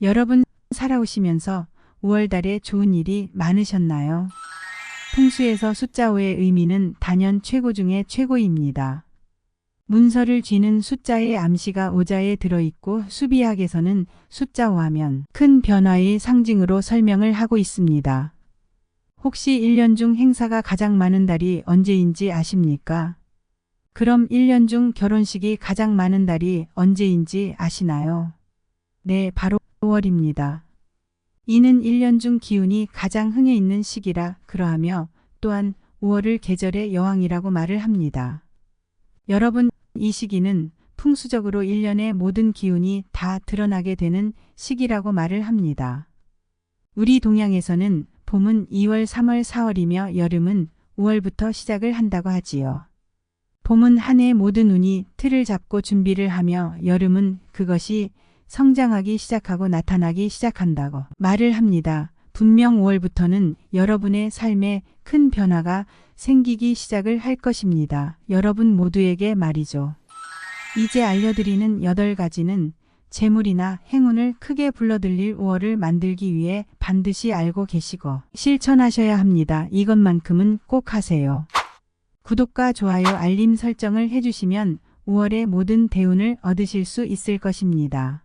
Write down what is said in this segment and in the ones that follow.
여러분 살아오시면서 5월달에 좋은 일이 많으셨나요? 풍수에서 숫자 5의 의미는 단연 최고 중에 최고입니다. 문서를 쥐는 숫자의 암시가 오자에 들어있고 수비학에서는 숫자 5하면 큰 변화의 상징으로 설명을 하고 있습니다. 혹시 1년 중 행사가 가장 많은 달이 언제인지 아십니까? 그럼 1년 중 결혼식이 가장 많은 달이 언제인지 아시나요? 네, 바로 5월입니다. 이는 1년 중 기운이 가장 흥해 있는 시기라 그러하며 또한 5월을 계절의 여왕이라고 말을 합니다. 여러분, 이 시기는 풍수적으로 1년의 모든 기운이 다 드러나게 되는 시기라고 말을 합니다. 우리 동양에서는 봄은 2월, 3월, 4월이며 여름은 5월부터 시작을 한다고 하지요. 봄은 한 해의 모든 운이 틀을 잡고 준비를 하며 여름은 그것이 성장하기 시작하고 나타나기 시작한다고 말을 합니다. 분명 5월부터는 여러분의 삶에 큰 변화가 생기기 시작을 할 것입니다. 여러분 모두에게 말이죠. 이제 알려드리는 8가지는 재물이나 행운을 크게 불러들일 5월을 만들기 위해 반드시 알고 계시고 실천하셔야 합니다. 이것만큼은 꼭 하세요. 구독과 좋아요, 알림 설정을 해주시면 5월의 모든 대운을 얻으실 수 있을 것입니다.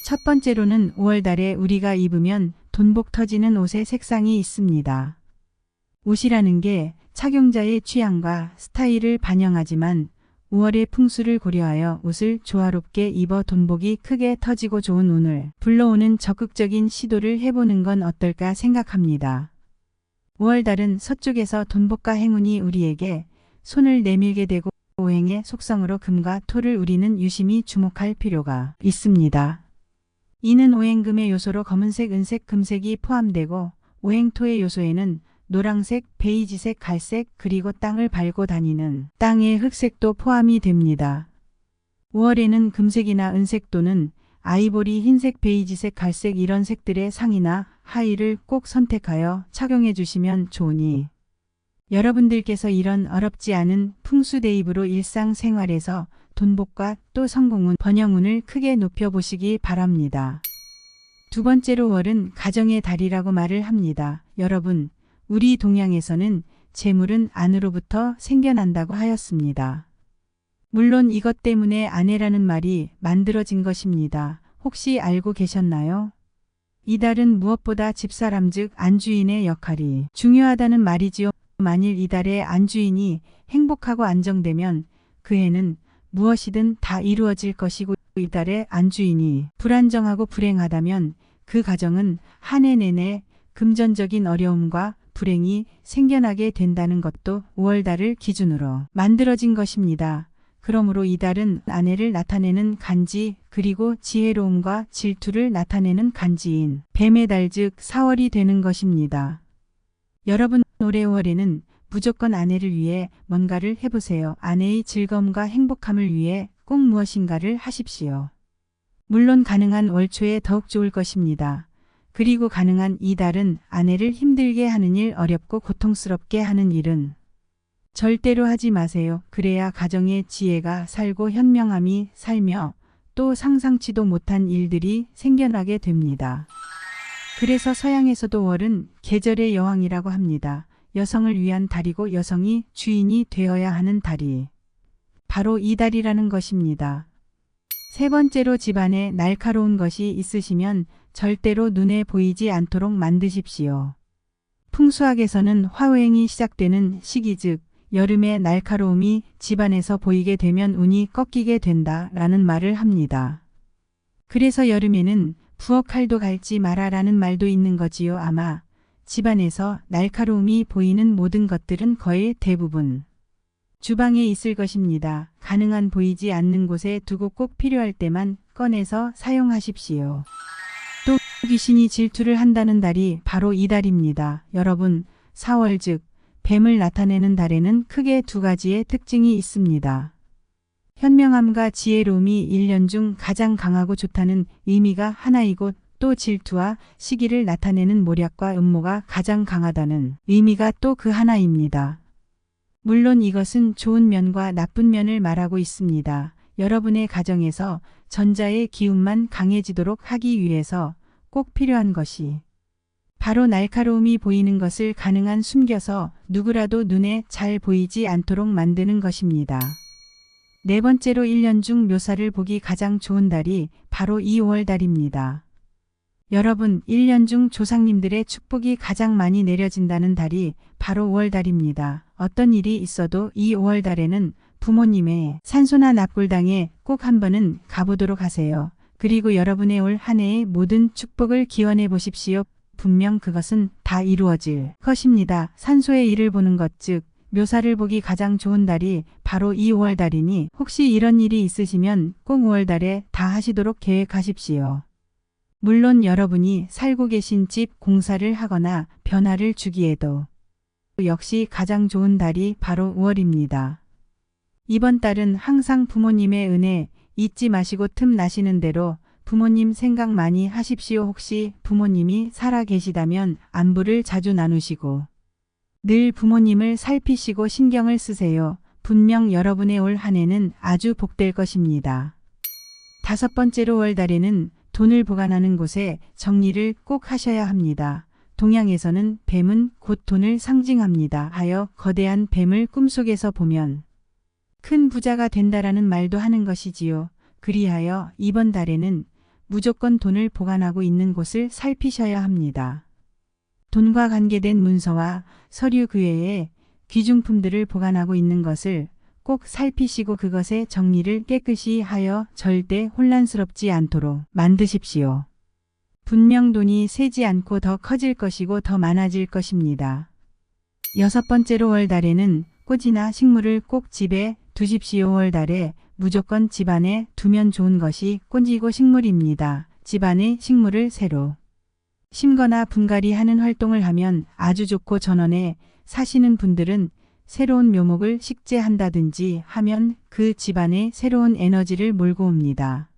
첫 번째로는 5월달에 우리가 입으면 돈복 터지는 옷의 색상이 있습니다. 옷이라는 게 착용자의 취향과 스타일을 반영하지만 5월의 풍수를 고려하여 옷을 조화롭게 입어 돈복이 크게 터지고 좋은 운을 불러오는 적극적인 시도를 해보는 건 어떨까 생각합니다. 5월달은 서쪽에서 돈복과 행운이 우리에게 손을 내밀게 되고 오행의 속성으로 금과 토를 우리는 유심히 주목할 필요가 있습니다. 이는 오행금의 요소로 검은색, 은색, 금색이 포함되고 오행토의 요소에는 노란색, 베이지색, 갈색 그리고 땅을 밟고 다니는 땅의 흑색도 포함이 됩니다. 5월에는 금색이나 은색 또는 아이보리, 흰색, 베이지색, 갈색 이런 색들의 상의나 하의를 꼭 선택하여 착용해 주시면 좋으니 여러분들께서 이런 어렵지 않은 풍수 대입으로 일상생활에서 돈복과 또 성공운, 번영운을 크게 높여보시기 바랍니다. 두 번째로 5월은 가정의 달이라고 말을 합니다. 여러분, 우리 동양에서는 재물은 안으로부터 생겨난다고 하였습니다. 물론 이것 때문에 아내라는 말이 만들어진 것입니다. 혹시 알고 계셨나요? 이 달은 무엇보다 집사람 즉 안주인의 역할이 중요하다는 말이지요. 만일 이 달의 안주인이 행복하고 안정되면 그 해는 무엇이든 다 이루어질 것이고 이 달의 안주인이 불안정하고 불행하다면 그 가정은 한 해 내내 금전적인 어려움과 불행이 생겨나게 된다는 것도 5월달을 기준으로 만들어진 것입니다. 그러므로 이 달은 아내를 나타내는 간지 그리고 지혜로움과 질투를 나타내는 간지인 뱀의 달 즉 4월이 되는 것입니다. 여러분 올해 5월에는 무조건 아내를 위해 뭔가를 해보세요. 아내의 즐거움과 행복함을 위해 꼭 무엇인가를 하십시오. 물론 가능한 월 초에 더욱 좋을 것입니다. 그리고 가능한 이 달은 아내를 힘들게 하는 일, 어렵고 고통스럽게 하는 일은 절대로 하지 마세요. 그래야 가정의 지혜가 살고 현명함이 살며 또 상상치도 못한 일들이 생겨나게 됩니다. 그래서 서양에서도 월은 계절의 여왕이라고 합니다. 여성을 위한 달이고 여성이 주인이 되어야 하는 달이 바로 이 달이라는 것입니다. 세 번째로 집안에 날카로운 것이 있으시면 절대로 눈에 보이지 않도록 만드십시오. 풍수학에서는 화오행이 시작되는 시기 즉 여름의 날카로움이 집안에서 보이게 되면 운이 꺾이게 된다라는 말을 합니다. 그래서 여름에는 부엌 칼도 갈지 마라라는 말도 있는 거지요. 아마 집안에서 날카로움이 보이는 모든 것들은 거의 대부분 주방에 있을 것입니다. 가능한 보이지 않는 곳에 두고 꼭 필요할 때만 꺼내서 사용하십시오. 또 귀신이 질투를 한다는 달이 바로 이 달입니다. 여러분 4월 즉 뱀을 나타내는 달에는 크게 두 가지의 특징이 있습니다. 현명함과 지혜로움이 1년 중 가장 강하고 좋다는 의미가 하나이고 또 질투와 시기를 나타내는 모략과 음모가 가장 강하다는 의미가 또 그 하나입니다. 물론 이것은 좋은 면과 나쁜 면을 말하고 있습니다. 여러분의 가정에서 전자의 기운만 강해지도록 하기 위해서 꼭 필요한 것이 바로 날카로움이 보이는 것을 가능한 숨겨서 누구라도 눈에 잘 보이지 않도록 만드는 것입니다. 네 번째로 1년 중 묘사를 보기 가장 좋은 달이 바로 이 5월달입니다. 여러분, 1년 중 조상님들의 축복이 가장 많이 내려진다는 달이 바로 5월달입니다. 어떤 일이 있어도 이 5월달에는 부모님의 산소나 납골당에 꼭 한 번은 가보도록 하세요. 그리고 여러분의 올 한 해의 모든 축복을 기원해 보십시오. 분명 그것은 다 이루어질 것입니다. 산소의 일을 보는 것, 즉 묘사를 보기 가장 좋은 달이 바로 이 5월달이니 혹시 이런 일이 있으시면 꼭 5월달에 다 하시도록 계획하십시오. 물론 여러분이 살고 계신 집 공사를 하거나 변화를 주기에도 역시 가장 좋은 달이 바로 5월입니다. 이번 달은 항상 부모님의 은혜 잊지 마시고 틈 나시는 대로 부모님 생각 많이 하십시오. 혹시 부모님이 살아 계시다면 안부를 자주 나누시고 늘 부모님을 살피시고 신경을 쓰세요. 분명 여러분의 올 한 해는 아주 복될 것입니다. 다섯 번째로 월달에는 돈을 보관하는 곳에 정리를 꼭 하셔야 합니다. 동양에서는 뱀은 곧 돈을 상징합니다. 하여 거대한 뱀을 꿈속에서 보면 큰 부자가 된다라는 말도 하는 것이지요. 그리하여 이번 달에는 무조건 돈을 보관하고 있는 곳을 살피셔야 합니다. 돈과 관계된 문서와 서류 그 외에 귀중품들을 보관하고 있는 것을 꼭 살피시고 그것의 정리를 깨끗이 하여 절대 혼란스럽지 않도록 만드십시오. 분명 돈이 새지 않고 더 커질 것이고 더 많아질 것입니다. 여섯 번째로 월달에는 꽃이나 식물을 꼭 집에 두십시오. 월달에 무조건 집안에 두면 좋은 것이 꽃이고 식물입니다. 집안에 식물을 새로 심거나 분갈이 하는 활동을 하면 아주 좋고 전원에 사시는 분들은 새로운 묘목을 식재한다든지 하면 그 집안에 새로운 에너지를 몰고 옵니다.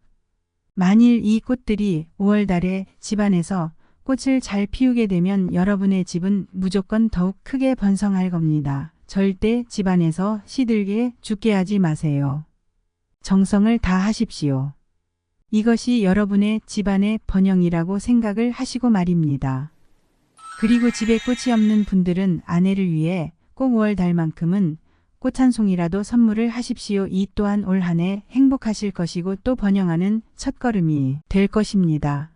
만일 이 꽃들이 5월달에 집안에서 꽃을 잘 피우게 되면 여러분의 집은 무조건 더욱 크게 번성할 겁니다. 절대 집안에서 시들게 죽게 하지 마세요. 정성을 다하십시오. 이것이 여러분의 집안의 번영이라고 생각을 하시고 말입니다. 그리고 집에 꽃이 없는 분들은 아내를 위해 꼭 5월달만큼은 꽃 한 송이라도 선물을 하십시오. 이 또한 올 한 해 행복하실 것이고 또 번영하는 첫걸음이 될 것입니다.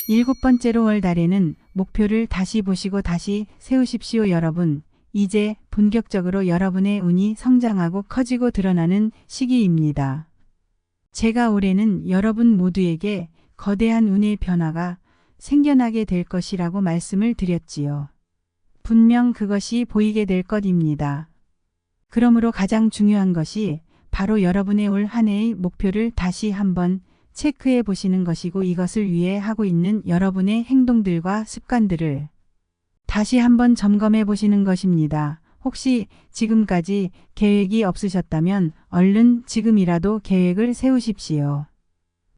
일곱 번째로 월달에는 목표를 다시 보시고 다시 세우십시오. 여러분, 이제 본격적으로 여러분의 운이 성장하고 커지고 드러나는 시기입니다. 제가 올해는 여러분 모두에게 거대한 운의 변화가 생겨나게 될 것이라고 말씀을 드렸지요. 분명 그것이 보이게 될 것입니다. 그러므로 가장 중요한 것이 바로 여러분의 올 한 해의 목표를 다시 한번 체크해 보시는 것이고 이것을 위해 하고 있는 여러분의 행동들과 습관들을 다시 한번 점검해 보시는 것입니다. 혹시 지금까지 계획이 없으셨다면 얼른 지금이라도 계획을 세우십시오.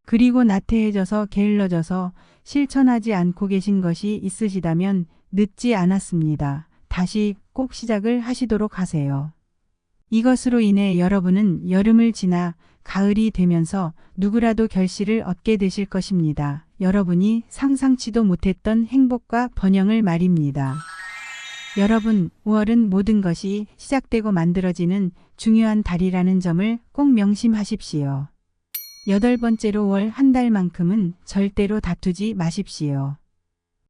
그리고 나태해져서 게을러져서 실천하지 않고 계신 것이 있으시다면 늦지 않았습니다. 다시 꼭 시작을 하시도록 하세요. 이것으로 인해 여러분은 여름을 지나 가을이 되면서 누구라도 결실을 얻게 되실 것입니다. 여러분이 상상치도 못했던 행복과 번영을 말입니다. 여러분, 5월은 모든 것이 시작되고 만들어지는 중요한 달이라는 점을 꼭 명심하십시오. 여덟 번째로 5월 한 달만큼은 절대로 다투지 마십시오.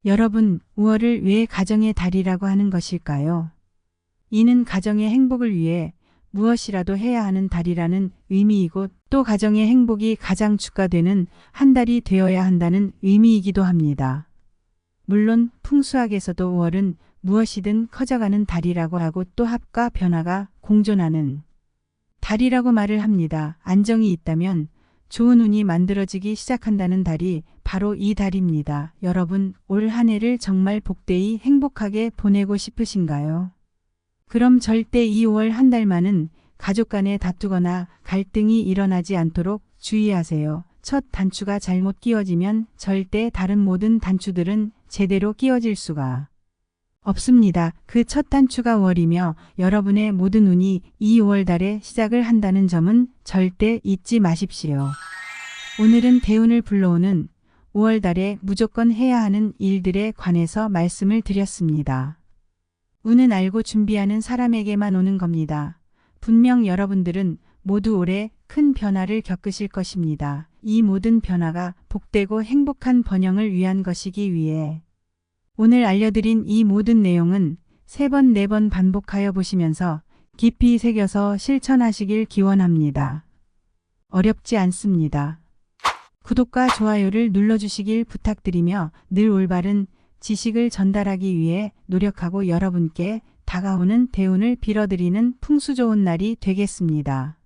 여러분, 5월을 왜 가정의 달이라고 하는 것일까요? 이는 가정의 행복을 위해 무엇이라도 해야 하는 달이라는 의미이고 또 가정의 행복이 가장 주가되는 한 달이 되어야 한다는 의미이기도 합니다. 물론 풍수학에서도 5월은 무엇이든 커져가는 달이라고 하고 또 합과 변화가 공존하는 달이라고 말을 합니다. 안정이 있다면 좋은 운이 만들어지기 시작한다는 달이 바로 이 달입니다. 여러분, 올 한 해를 정말 복되이 행복하게 보내고 싶으신가요? 그럼 절대 이 5월 한 달만은 가족 간에 다투거나 갈등이 일어나지 않도록 주의하세요. 첫 단추가 잘못 끼워지면 절대 다른 모든 단추들은 제대로 끼워질 수가 없습니다. 그 첫 단추가 5월이며 여러분의 모든 운이 이 5월 달에 시작을 한다는 점은 절대 잊지 마십시오. 오늘은 대운을 불러오는 5월 달에 무조건 해야 하는 일들에 관해서 말씀을 드렸습니다. 운은 알고 준비하는 사람에게만 오는 겁니다. 분명 여러분들은 모두 올해 큰 변화를 겪으실 것입니다. 이 모든 변화가 복되고 행복한 번영을 위한 것이기 위해 오늘 알려드린 이 모든 내용은 3번, 4번 반복하여 보시면서 깊이 새겨서 실천하시길 기원합니다. 어렵지 않습니다. 구독과 좋아요를 눌러주시길 부탁드리며 늘 올바른 지식을 전달하기 위해 노력하고 여러분께 다가오는 대운을 빌어드리는 풍수 좋은 날이 되겠습니다.